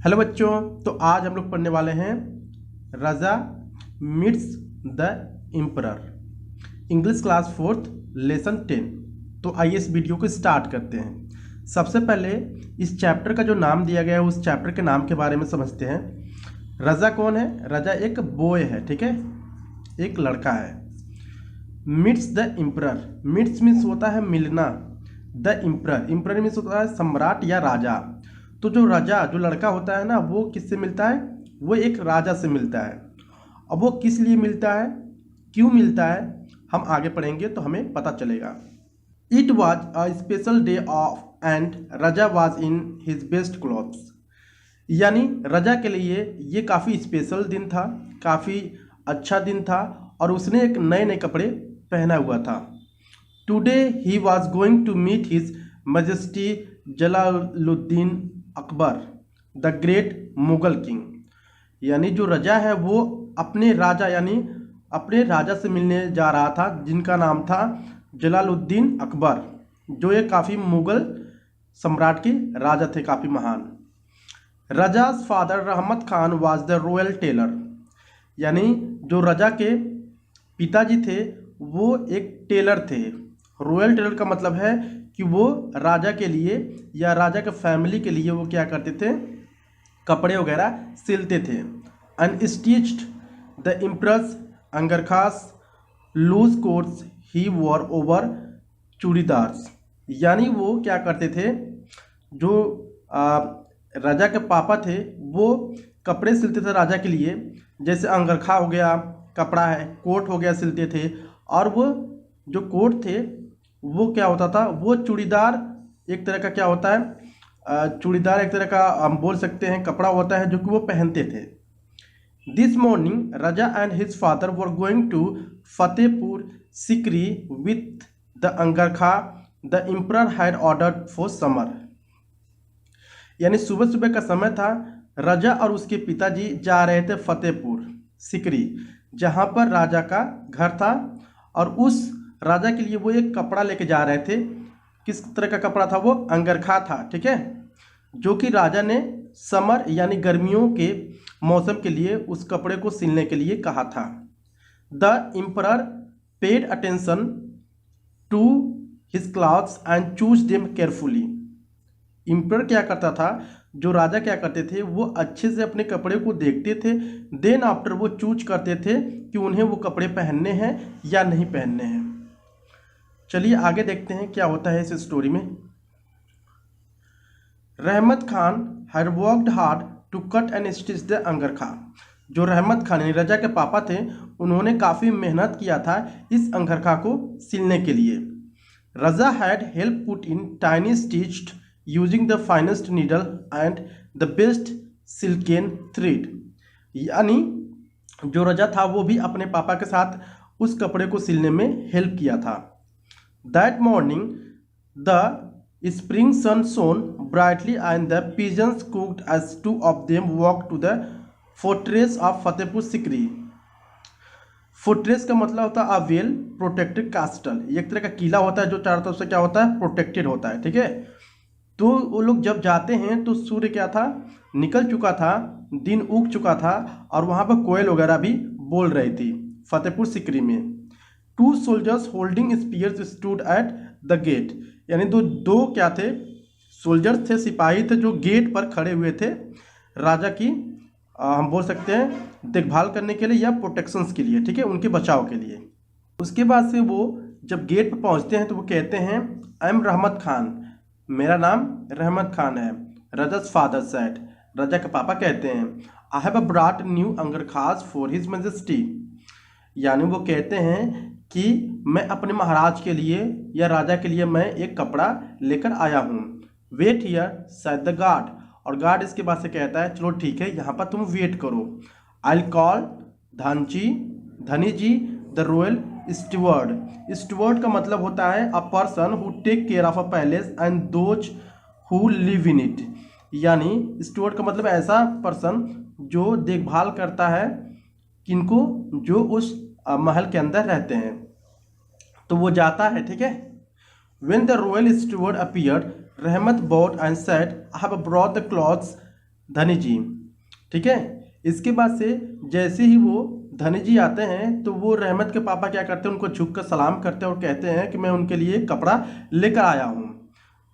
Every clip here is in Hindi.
हेलो बच्चों, तो आज हम लोग पढ़ने वाले हैं Raja meets the emperor, English class 4th lesson 10। तो आइए इस वीडियो को स्टार्ट करते हैं। सबसे पहले इस चैप्टर का जो नाम दिया गया है उस चैप्टर के नाम के बारे में समझते हैं। रजा कौन है? रजा एक बॉय है, ठीक है, एक लड़का है। Meets the emperor, meets means होता है मिलना, द एम्परर, एम्परर मीन्स होता है सम्राट या राजा। तो जो राजा जो लड़का होता है ना, वो किससे मिलता है? वो एक राजा से मिलता है। अब वो किस लिए मिलता है, क्यों मिलता है, हम आगे पढ़ेंगे तो हमें पता चलेगा। It was a special day of and Raja was in his best clothes, यानी राजा के लिए ये काफ़ी स्पेशल दिन था, काफ़ी अच्छा दिन था और उसने एक नए नए कपड़े पहना हुआ था। Today he was going to meet his majesty Jalaluddin Akbar the great Mughal king, यानी जो राजा है वो अपने राजा यानी अपने राजा से मिलने जा रहा था, जिनका नाम था जलालुद्दीन अकबर, जो ये काफ़ी मुगल सम्राट के राजा थे, काफ़ी महान। Raja's father Rahmat Khan was the royal tailor, यानी जो राजा के पिताजी थे वो एक टेलर थे। रॉयल टेलर का मतलब है कि वो राजा के लिए या राजा के फैमिली के लिए वो क्या करते थे, कपड़े वगैरह सिलते थे। Unstitched the empress angarkhas loose coats he wore over churidars, यानी वो क्या करते थे, जो राजा के पापा थे वो कपड़े सिलते थे राजा के लिए, जैसे अंगरखा हो गया कपड़ा है, कोट हो गया सिलते थे। और वो जो कोट थे वो क्या होता था, वो चूड़ीदार एक तरह का क्या होता है, चूड़ीदार एक तरह का हम बोल सकते हैं कपड़ा होता है जो कि वो पहनते थे। This morning Raja and his father were going to Fatehpur Sikri with the angarkha the emperor had ordered for summer, यानी सुबह सुबह का समय था, राजा और उसके पिताजी जा रहे थे फतेहपुर सिकरी, जहाँ पर राजा का घर था, और उस राजा के लिए वो एक कपड़ा लेके जा रहे थे। किस तरह का कपड़ा था वो? अंगरखा था, ठीक है, जो कि राजा ने समर यानी गर्मियों के मौसम के लिए उस कपड़े को सिलने के लिए कहा था। The emperor paid attention to his clothes and chose them carefully, emperor क्या करता था, जो राजा क्या करते थे, वो अच्छे से अपने कपड़े को देखते थे, देन आफ्टर वो चूज करते थे कि उन्हें वो कपड़े पहनने हैं या नहीं पहनने हैं। चलिए आगे देखते हैं क्या होता है इस स्टोरी में। Rahmat Khan had worked hard to cut and stitch the angarkha, जो रहमत खान यानी राजा के पापा थे, उन्होंने काफ़ी मेहनत किया था इस अंगरखा को सिलने के लिए। Raja had help put in tiny stitched using the finest needle and the best silken thread, यानी जो राजा था वो भी अपने पापा के साथ उस कपड़े को सिलने में हेल्प किया था। That morning the spring sun shone brightly and the pigeons cooed as two of them walk to the fortress of Fatehpur Sikri. Fortress का मतलब होता है अ वेल प्रोटेक्टेड कास्टल, एक तरह का किला होता है जो चारों तरफ से क्या होता है, प्रोटेक्टेड होता है, ठीक है। तो वो लोग जब जाते हैं तो सूर्य क्या था, निकल चुका था, दिन उग चुका था, और वहाँ पर कोयल वगैरह भी बोल रही थी फतेहपुर सिकरी में। Two soldiers holding spears stood at the gate, यानी दो क्या थे, सोल्जर्स थे, सिपाही थे, जो गेट पर खड़े हुए थे राजा की हम बोल सकते हैं देखभाल करने के लिए या प्रोटेक्शंस के लिए, ठीक है, उनके बचाव के लिए। उसके बाद से वो जब गेट पर पहुंचते हैं तो वो कहते हैं आई एम रहमत खान, मेरा नाम रहमत खान है। राजा's फादर सेड, राजा के पापा कहते हैं I have brought new angarkhas for his majesty, यानी वो कहते हैं कि मैं अपने महाराज के लिए या राजा के लिए मैं एक कपड़ा लेकर आया हूँ। Wait here said the guard, और गार्ड इसके बाद से कहता है चलो ठीक है यहाँ पर तुम वेट करो। I call Dhani ji the royal steward, steward का मतलब होता है a person who take care of a palace and those who live in it, यानी स्टूवर्ड का मतलब ऐसा पर्सन जो देखभाल करता है किनको, जो उस महल के अंदर रहते हैं। तो वो जाता है, ठीक है। When the royal steward appeared, Rahmat bowed and said, I have brought the clothes धनी जी। ठीक है, इसके बाद से जैसे ही वो धनी जी आते हैं तो वो रहमत के पापा क्या करते हैं, उनको झुक कर सलाम करते हैं और कहते हैं कि मैं उनके लिए कपड़ा लेकर आया हूँ।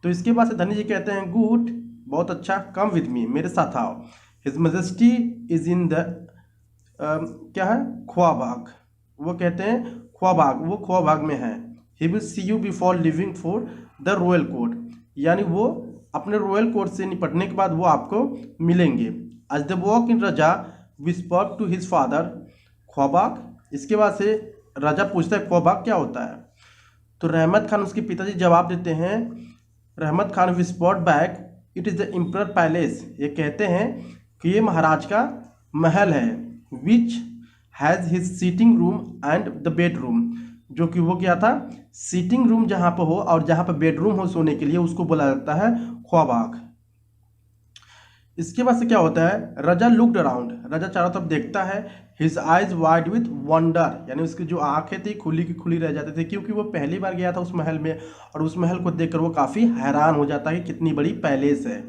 तो इसके बाद से धनी जी कहते हैं गुड, बहुत अच्छा, कम विद मी, मेरे साथ आओ। His majesty is in the क्या है, ख्वाबाग। वो कहते हैं ख्वाबाग, वो ख्वाबाग में है। He will see you before living for the royal court, यानी वो अपने रॉयल कोर्ट से निपटने के बाद वो आपको मिलेंगे। As they walk in Raja whisper to his father Khwabgah. इसके बाद से राजा पूछता है ख्वाबाग क्या होता है। तो रहमत खान उसके पिताजी जवाब देते हैं, Rahmat Khan whispered back it is the emperor palace. ये कहते हैं कि ये महाराज का महल है। Which has his sitting room and the bedroom, जो कि वो क्या था, सीटिंग रूम जहाँ पर हो और जहाँ पर बेडरूम हो सोने के लिए, उसको बोला जाता है ख्वाबाग। इसके बाद से क्या होता है, राजा लुक्ड अराउंड, राजा चारों तरफ देखता है। His eyes wide with wonder, यानी उसकी जो आंखें थी खुली की खुली रह जाती थी, क्योंकि वो पहली बार गया था उस महल में और उस महल को देखकर वो काफ़ी हैरान हो जाता है कि कितनी बड़ी पैलेस है।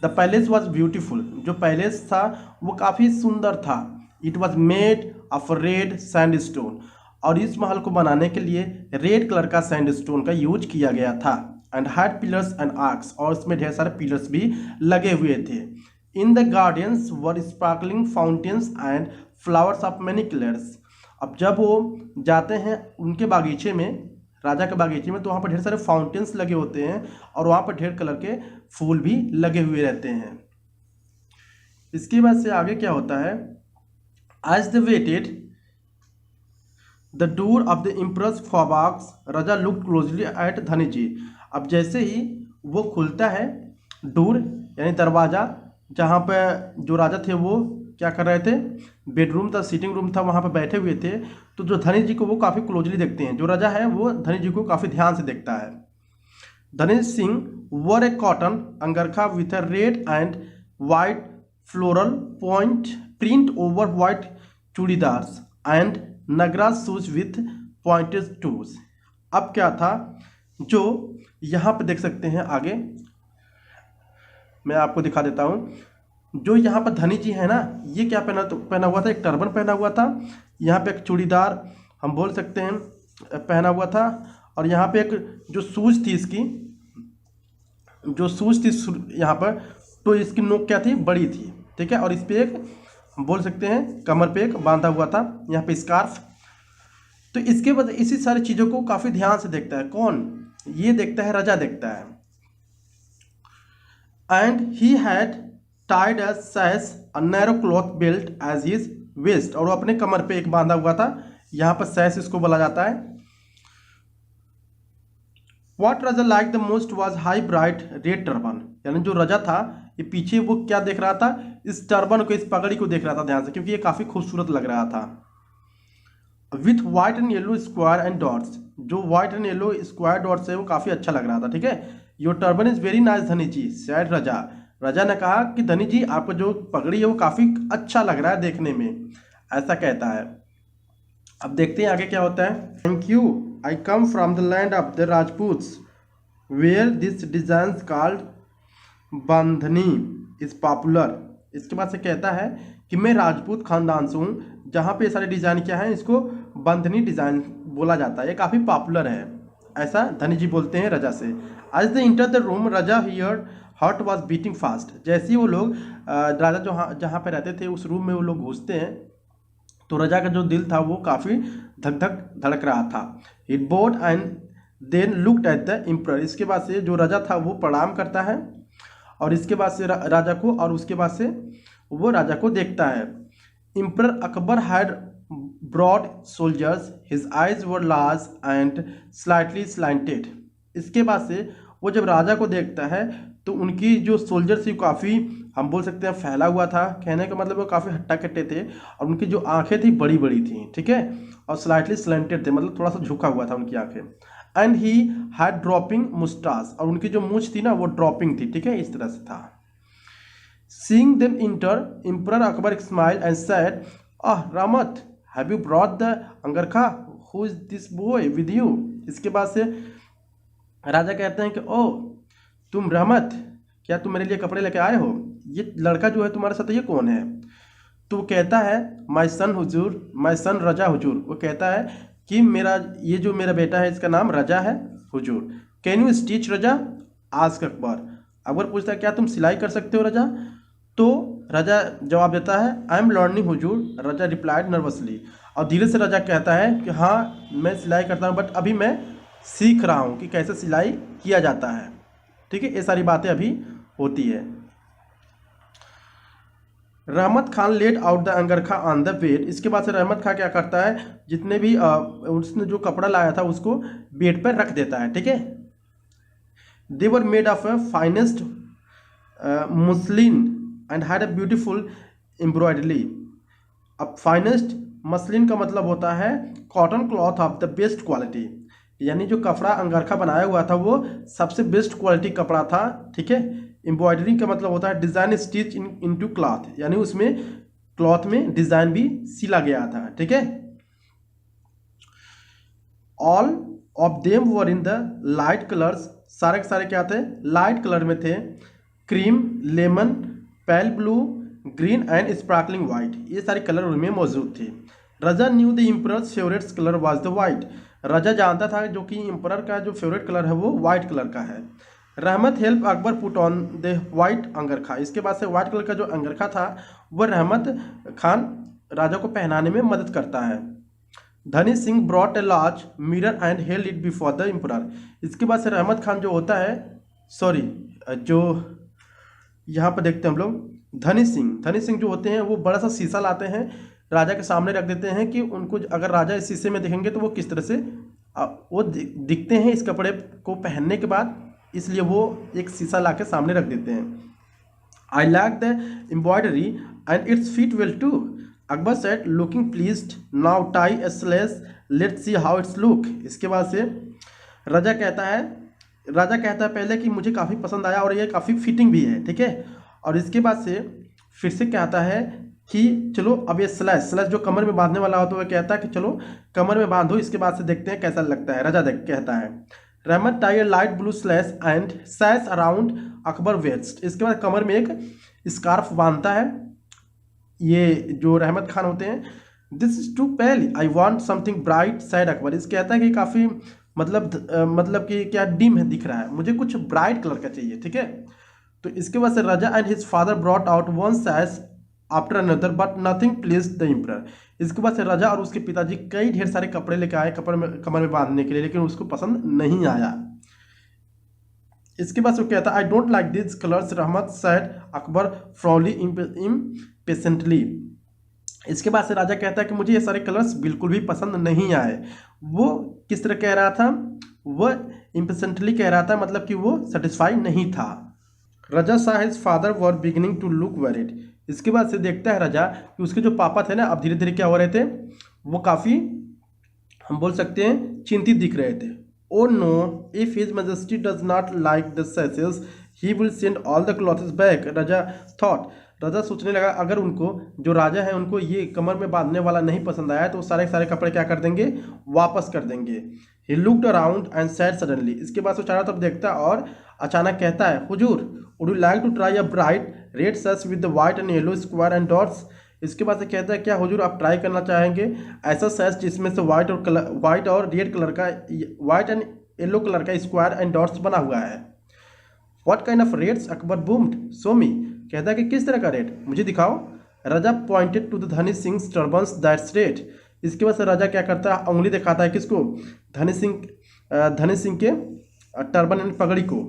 द पैलेस वॉज ब्यूटीफुल, जो पैलेस था वो काफ़ी सुंदर था। It was made of red sandstone, और इस महल को बनाने के लिए रेड कलर का सैंडस्टोन का यूज किया गया था। And had pillars and arcs, और इसमें ढेर सारे पिलर्स भी लगे हुए थे। In the gardens were sparkling fountains and flowers of many colours. अब जब वो जाते हैं उनके बागीचे में, राजा के बागीचे में, तो वहाँ पर ढेर सारे फाउंटेन्स लगे होते हैं और वहाँ पर ढेर कलर के फूल भी लगे हुए रहते हैं। इसके बाद से आगे क्या होता है, as they waited the door of the empress Khwabgah's Raja look closely at Dhani ji. अब जैसे ही वो खुलता है डोर यानी दरवाज़ा, जहाँ पे जो राजा थे वो क्या कर रहे थे, बेडरूम था, सीटिंग रूम था, वहाँ पे बैठे हुए थे। तो जो धनी जी को वो काफ़ी क्लोजली देखते हैं, जो राजा है वो धनी जी को काफ़ी ध्यान से देखता है। Dhani Singh wore a cotton angarkha with a red and white floral point print over white churidars and nagra shoes with pointed toes. अब क्या था, जो यहाँ पे देख सकते हैं, आगे मैं आपको दिखा देता हूँ। जो यहाँ पर धनी जी है ना, ये क्या पहना हुआ था, एक टर्बन पहना हुआ था, यहाँ पे एक चूड़ीदार हम बोल सकते हैं पहना हुआ था, और यहाँ पे एक जो सूज थी, इसकी जो सूज थी यहाँ पर, तो इसकी नोक क्या थी, बड़ी थी। ठीक है, और इस पर एक हम बोल सकते हैं कमर पे एक बांधा हुआ था, यहाँ पे स्कार्फ। तो इसके बाद इसी सारी चीज़ों को काफ़ी ध्यान से देखता है। कौन ये देखता है, राजा देखता है। And he had tied a sash a narrow cloth belt as his waist, और वो अपने कमर पे एक बांधा हुआ था, यहाँ पर सैश इसको बोला जाता है। What Raja like the most was high bright red turban, यानी जो राजा था ये पीछे वो क्या देख रहा था, इस टर्बन को, इस पगड़ी को देख रहा था ध्यान से, क्योंकि ये काफ़ी खूबसूरत लग रहा था। With white and yellow square and dots, जो white and yellow square dots है वो काफ़ी अच्छा लग रहा था। ठीक है, your turban is very nice Dhani ji sad राजा। राजा ने कहा कि धनी जी आपका जो पगड़ी है वो काफ़ी अच्छा लग रहा है देखने में, ऐसा कहता है। अब देखते हैं आगे क्या होता है। Thank you, I come from the land of the Rajputs where this design called bandhani is popular. इसके बाद से कहता है कि मैं राजपूत खानदान से हूँ, जहाँ पे ये सारे डिज़ाइन क्या है, इसको बंधनी डिज़ाइन बोला जाता है, ये काफ़ी पॉपुलर है, ऐसा धनी जी बोलते हैं राजा से। As the enter the room Raja here heart was beating fast. जैसे ही वो लोग राजा जो जहाँ पे रहते थे उस रूम में वो लोग घुसते हैं, तो राजा का जो दिल था वो काफ़ी धक धक धड़क रहा था। It bowed and then looked at the emperor. इसके बाद से जो राजा था वो प्रणाम करता है, और इसके बाद से राजा को, और उसके बाद से वो राजा को देखता है। Emperor Akbar had broad shoulders, his eyes were large and slightly slanted. इसके बाद से वो जब राजा को देखता है तो उनकी जो सोल्जर्स थी काफ़ी हम बोल सकते हैं फैला हुआ था, कहने का मतलब वो काफ़ी हट्टा कट्टे थे, और उनकी जो आंखें थी बड़ी बड़ी थी। ठीक है, और स्लाइटली स्लेंटेड थे, मतलब थोड़ा सा झुका हुआ था उनकी आंखें। एंड ही हैड ड्रॉपिंग मुस्टास, और उनकी जो मूछ थी ना वो ड्रॉपिंग थी। ठीक है, इस तरह से था। Seeing them enter emperor Akbar smile and said, Rahmat have you brought the angarkha, who is this boy with you. इसके बाद से राजा कहते हैं कि ओ तुम रहमत, क्या तुम मेरे लिए कपड़े लेके आए हो। ये लड़का जो है तुम्हारे साथ ये कौन है? तो वो कहता है माई सन हुजूर, माई सन रजा हुजूर। वो कहता है कि मेरा ये जो मेरा बेटा है इसका नाम रजा है हुजूर। Can you stitch Raza? Ask Akbar. Akbar पूछता है क्या तुम सिलाई कर सकते हो रजा? तो रजा जवाब देता है I am learning Hazur. Raza replied nervously. और धीरे से रजा कहता है कि हाँ मैं सिलाई करता हूँ, बट अभी मैं सीख रहा हूँ कि कैसे सिलाई किया जाता है। ठीक है, ये सारी बातें अभी होती है। रहमत Khan let out the अंगरखा on the bed. इसके बाद से रहमत खान क्या करता है, जितने भी उसने जो कपड़ा लाया था उसको बेड पर रख देता है। ठीक है, they were made of finest muslin and had a beautiful embroidery. अब फाइनेस्ट मसलिन का मतलब होता है cotton cloth of the best quality, यानी जो कपड़ा अंगरखा बनाया हुआ था वो सबसे बेस्ट क्वालिटी कपड़ा था। ठीक है, एम्ब्रॉयडरी का मतलब होता है डिज़ाइन स्टिच इनटू क्लॉथ, यानी उसमें क्लॉथ में डिज़ाइन भी सिला गया था। ठीक है, all of them were in the light colours. सारे के सारे क्या थे? लाइट कलर में थे। Cream, lemon, pale blue, green and sparkling white, ये सारे कलर उनमें मौजूद थे। Raja knew the emperor's favourites colour was the white. Raja जानता था जो कि इम्परर का जो फेवरेट कलर है वो वाइट कलर का है। Rahmat help Akbar put on the white angarkha. इसके बाद से वाइट कलर का जो अंगरखा था वह रहमत खान राजा को पहनाने में मदद करता है। Dhani Singh brought a large mirror and held it before the emperor. इसके बाद से रहमत खान जो होता है, सॉरी जो यहाँ पर देखते हैं हम लोग, धनी सिंह जो होते हैं वो बड़ा सा शीशा लाते हैं, राजा के सामने रख देते हैं कि उनको अगर राजा इस शीशे में देखेंगे तो वो किस तरह से वो दिखते हैं इस कपड़े को पहनने के बाद, इसलिए वो एक शीशा ला के सामने रख देते हैं। I like the embroidery and it's fit well too. Akbar said looking pleased, now tie a स्लेस, let's see how it's look. इसके बाद से राजा कहता है पहले कि मुझे काफ़ी पसंद आया और ये काफ़ी फिटिंग भी है। ठीक है, और इसके बाद से फिर से कहता है कि चलो अब ये स्लैश जो कमर में बांधने वाला हो तो वह कहता है कि चलो कमर में बांधो, इसके बाद से देखते हैं कैसा लगता है। राजा कहता है रहमत टाई लाइट ब्लू स्लैश and sash around Akbar waist. इसके बाद कमर में एक स्कार्फ बांधता है ये जो रहमत खान होते हैं। This is too pale, I want something bright said Akbar. इस कहता है कि काफ़ी मतलब कि क्या डिम है दिख रहा है, मुझे कुछ ब्राइट कलर का चाहिए। ठीक है, तो इसके बाद से Raja and his father brought out one sash after another but nothing please the emperor. इसके बाद से राजा और उसके पिताजी कई ढेर सारे कपड़े लेकर आए कमर में बांधने के लिए, लेकिन उसको पसंद नहीं आया। इसके बाद से वो कहता है I don't like this colours. रहमत सैड अकबर फ्रॉली इम्पेशेंटली। इसके बाद से राजा कहता है कि मुझे ये सारे कलर्स बिल्कुल भी पसंद नहीं आए। वो किस तरह कह रहा था? वह इम्पेशेंटली कह रहा था, मतलब कि वो सेटिस्फाई नहीं था। Raja saw his father were beginning to look worried. इसके बाद से देखता है राजा कि उसके जो पापा थे ना अब धीरे धीरे क्या हो रहे थे, वो काफ़ी हम बोल सकते हैं चिंतित दिख रहे थे। Oh no, if his majesty does not like the sashes he will send all the clothes back. Raja thought, Raja सोचने लगा अगर उनको जो राजा है उनको ये कमर में बांधने वाला नहीं पसंद आया तो सारे सारे कपड़े क्या कर देंगे, वापस कर देंगे। He looked around and sad suddenly. इसके बाद वो चारों तरफ देखता और अचानक कहता है हुजूर would you like to try a bright red sash with the white and yellow square and dots. इसके बाद से कहता है क्या हुजूर आप ट्राई करना चाहेंगे ऐसा सच जिसमें से वाइट और रेड कलर का, वाइट एंड येलो कलर का स्क्वायर एंड डॉट्स बना हुआ है। What kind of reds? Akbar boomed show me. कहता है कि किस तरह का रेड, मुझे दिखाओ। राजा pointed to the Dhani Singh turbans that's red. इसके बाद से राजा क्या करता है, उंगली दिखाता है किसको? धनी सिंह के टर्बन एंड पगड़ी को।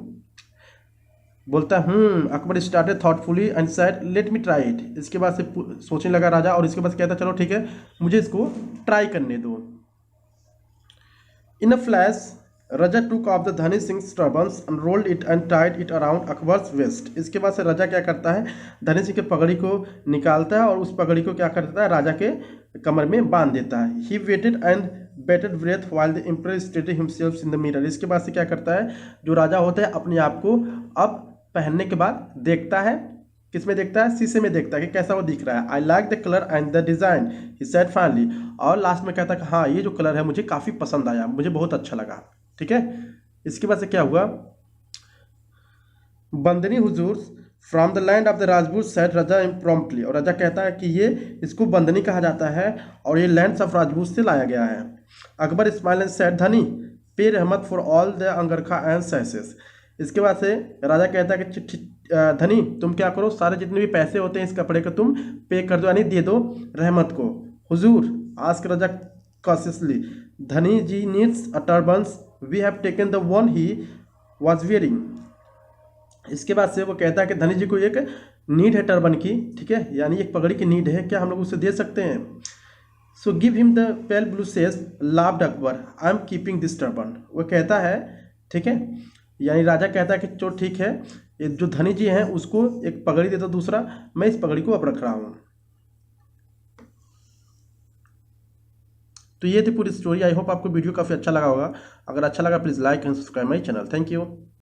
बोलता है Akbar started thoughtfully and said let me try it. इसके बाद से सोचने लगा राजा और इसके बाद कहता है चलो ठीक है मुझे इसको ट्राई करने दो। इन अ फ्लैश राजा टूक off the Dhani Singh turbans and rolled it and tied it around Akbar's waist. इसके बाद से राजा क्या करता है, धनी सिंह के पगड़ी को निकालता है और उस पगड़ी को क्या करता है, राजा के कमर में बांध देता है। He waited and bated breath while the emperor stated himself in the mirror. इसके बाद से क्या करता है, जो राजा होता है अपने आप को अब पहनने के बाद देखता है, किस में देखता है, शीशे में देखता है कि कैसा वो दिख रहा है। आई like the colour and the design he said finally. और लास्ट में कहता है कि हाँ ये जो कलर है मुझे काफ़ी पसंद आया, मुझे बहुत अच्छा लगा। ठीक है, इसके बाद से क्या हुआ, बंदनी हुजूर from the land of the Rajput said Raja promptly, और राजा कहता है कि ये इसको बंदनी कहा जाता है और ये लैंड्स ऑफ राजपूत से लाया गया है। Akbar smile and said Dhani pay Rahmat for all the angarkha and sashes. इसके बाद से राजा कहता है कि धनी तुम क्या करो, सारे जितने भी पैसे होते हैं इस कपड़े का तुम पे कर दो, यानी दे दो रहमत को। हुजूर ask Raja cautiously, Dhani ji needs a turbans, we have taken the one he was wearing. इसके बाद से वो कहता है कि धनी जी को एक नीड है टर्बन की, ठीक है, यानी एक पगड़ी की नीड है, क्या हम लोग उसे दे सकते हैं? So give him the pale blue says लाव्ड Akbar, I am keeping this turban. वो कहता है, ठीक है, यानी राजा कहता है कि चलो ठीक है, ये जो धनी जी हैं उसको एक पगड़ी देता दूसरा, मैं इस पगड़ी को अब रख रहा हूँ। तो ये थी पूरी स्टोरी। आई होप आपको वीडियो काफ़ी अच्छा लगा होगा। अगर अच्छा लगा please like and subscribe my channel. Thank you.